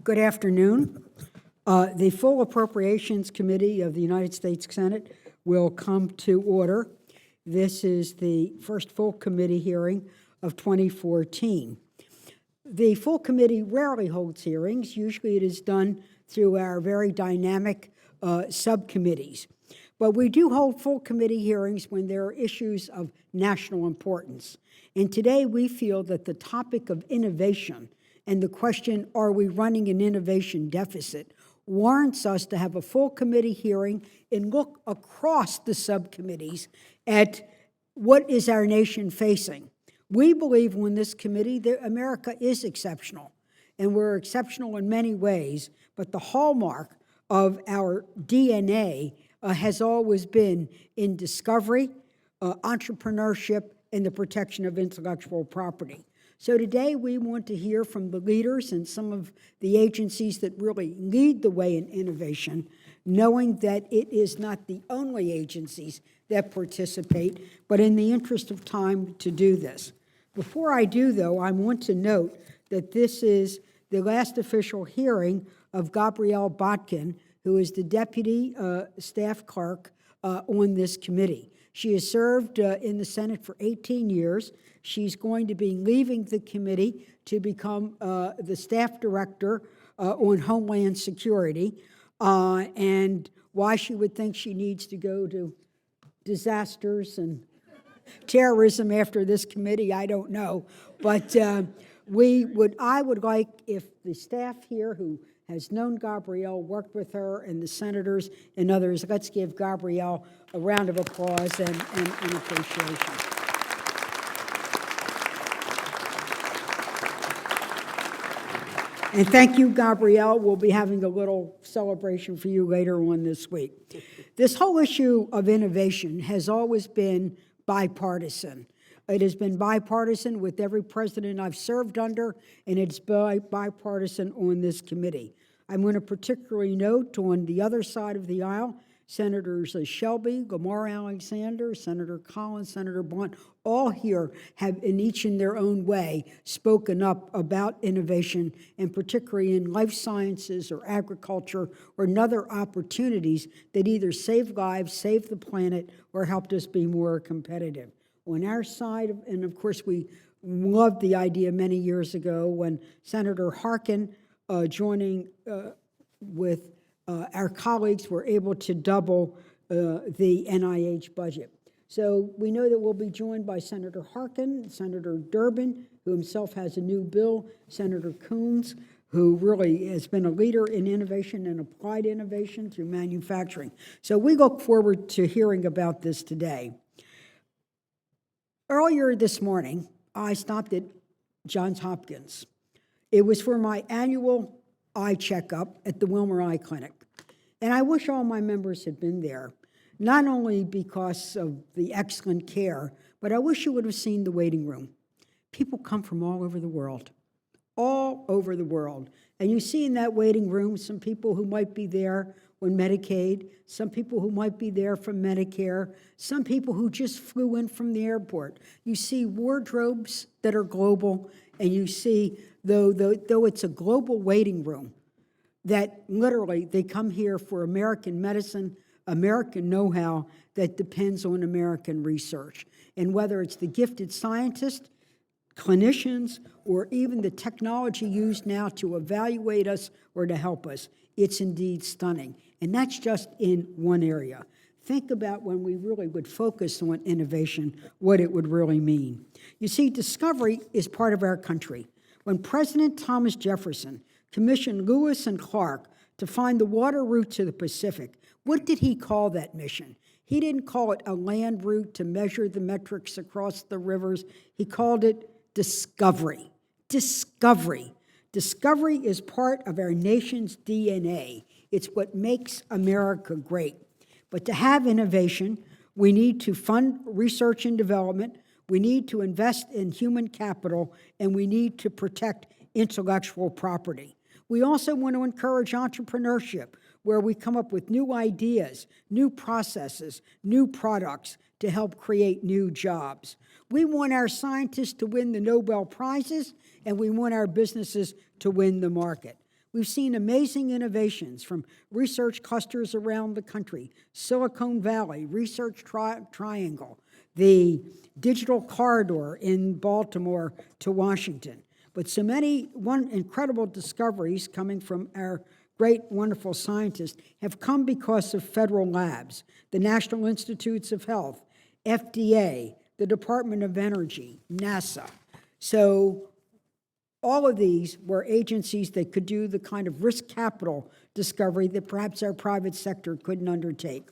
Good afternoon. The full Appropriations Committee of the United States Senate will come to order. This is the first full committee hearing of 2014. The full committee rarely holds hearings. Usually it is done through our very dynamic subcommittees. But we do hold full committee hearings when there are issues of national importance. And today we feel that the topic of innovation and the question, are we running an innovation deficit, warrants us to have a full committee hearing and look across the subcommittees at what is our nation facing. We believe when this committee that America is exceptional, and we're exceptional in many ways, but the hallmark of our DNA has always been in discovery, entrepreneurship, and the protection of intellectual property. So today we want to hear from the leaders and some of the agencies that really lead the way in innovation, knowing that it is not the only agencies that participate, but in the interest of time to do this. Before I do, though, I want to note that this is the last official hearing of Gabrielle Botkin, who is the deputy staff clerk on this committee. She has served in the Senate for 18 years. She's going to be leaving the committee to become the staff director on Homeland Security. And why she would think she needs to go to disasters and terrorism after this committee, I don't know. But I would like if the staff here who has known Gabrielle, worked with her, and the senators and others, let's give Gabrielle a round of applause and appreciation. And thank you, Gabrielle. We'll be having a little celebration for you later on this week. This whole issue of innovation has always been bipartisan. It has been bipartisan with every president I've served under, and it's bipartisan on this committee. I'm going to particularly note on the other side of the aisle, Senators Shelby, Lamar Alexander, Senator Collins, Senator Blunt, all here have, in each in their own way, spoken up about innovation, and particularly in life sciences or agriculture or other opportunities that either save lives, save the planet, or helped us be more competitive. On our side, and of course we loved the idea many years ago when Senator Harkin, joining with our colleagues, were able to double the NIH budget. So we know that we'll be joined by Senator Harkin, Senator Durbin, who himself has a new bill, Senator Coons, who really has been a leader in innovation and applied innovation through manufacturing. So we look forward to hearing about this today. Earlier this morning, I stopped at Johns Hopkins. It was for my annual eye checkup at the Wilmer Eye Clinic. And I wish all my members had been there, not only because of the excellent care, but I wish you would have seen the waiting room. People come from all over the world, all over the world. And you see in that waiting room some people who might be there on Medicaid, some people who might be there from Medicare, some people who just flew in from the airport. You see wardrobes that are global, and you see, though it's a global waiting room, that literally they come here for American medicine, American know-how that depends on American research. And whether it's the gifted scientists, clinicians, or even the technology used now to evaluate us or to help us, it's indeed stunning. And that's just in one area. Think about when we really would focus on innovation, what it would really mean. You see, discovery is part of our country. When President Thomas Jefferson commissioned Lewis and Clark to find the water route to the Pacific, what did he call that mission? He didn't call it a land route to measure the metrics across the rivers. He called it discovery. Discovery. Discovery is part of our nation's DNA. It's what makes America great. But to have innovation, we need to fund research and development, we need to invest in human capital, and we need to protect intellectual property. We also want to encourage entrepreneurship, where we come up with new ideas, new processes, new products to help create new jobs. We want our scientists to win the Nobel Prizes, and we want our businesses to win the market. We've seen amazing innovations from research clusters around the country, Silicon Valley, Research Triangle, the digital corridor in Baltimore to Washington. But so many incredible discoveries coming from our great, wonderful scientists have come because of federal labs, the National Institutes of Health, FDA, the Department of Energy, NASA. So all of these were agencies that could do the kind of risk capital discovery that perhaps our private sector couldn't undertake.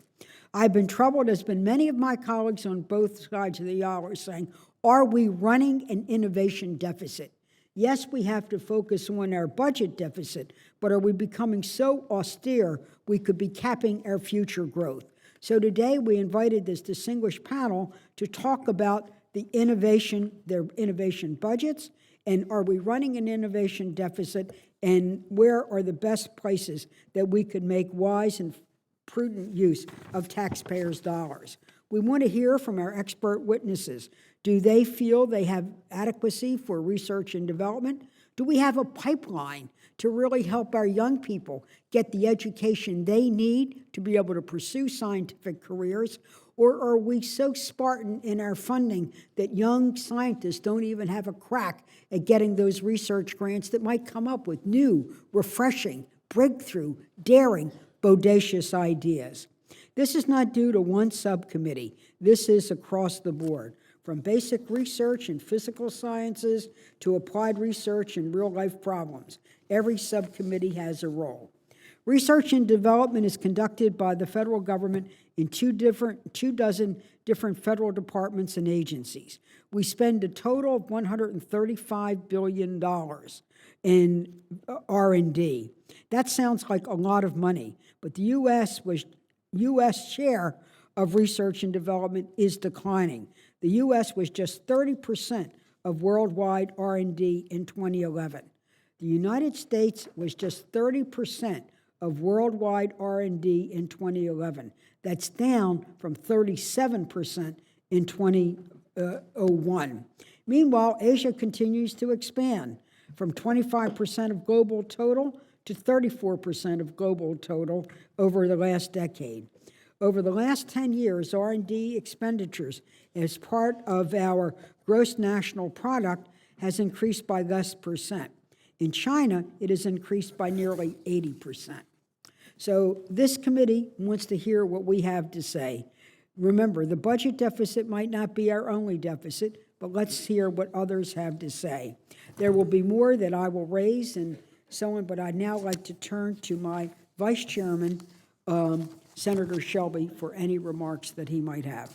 I've been troubled, as been many of my colleagues on both sides of the aisle, are saying, are we running an innovation deficit? Yes, we have to focus on our budget deficit, but are we becoming so austere we could be capping our future growth? So today we invited this distinguished panel to talk about the innovation, their innovation budgets, and are we running an innovation deficit, and where are the best places that we could make wise and prudent use of taxpayers' dollars. We want to hear from our expert witnesses. Do they feel they have adequacy for research and development? Do we have a pipeline to really help our young people get the education they need to be able to pursue scientific careers? Or are we so Spartan in our funding that young scientists don't even have a crack at getting those research grants that might come up with new, refreshing, breakthrough, daring, bodacious ideas? This is not due to one subcommittee. This is across the board, from basic research in physical sciences to applied research in real-life problems. Every subcommittee has a role. Research and development is conducted by the federal government in 24 different federal departments and agencies. We spend a total of $135 billion in R&D. That sounds like a lot of money, but the U.S. share of research and development is declining. The U.S. was just 30% of worldwide R&D in 2011. The United States was just 30% of worldwide R&D in 2011. That's down from 37% in 2001. Meanwhile, Asia continues to expand from 25% of global total to 34% of global total over the last decade. Over the last 10 years, R&D expenditures as part of our gross national product has increased by less percent. In China, it has increased by nearly 80%. So this committee wants to hear what we have to say. Remember, the budget deficit might not be our only deficit, but let's hear what others have to say. There will be more that I will raise and so on, but I'd now like to turn to my vice chairman, Senator Shelby, for any remarks that he might have.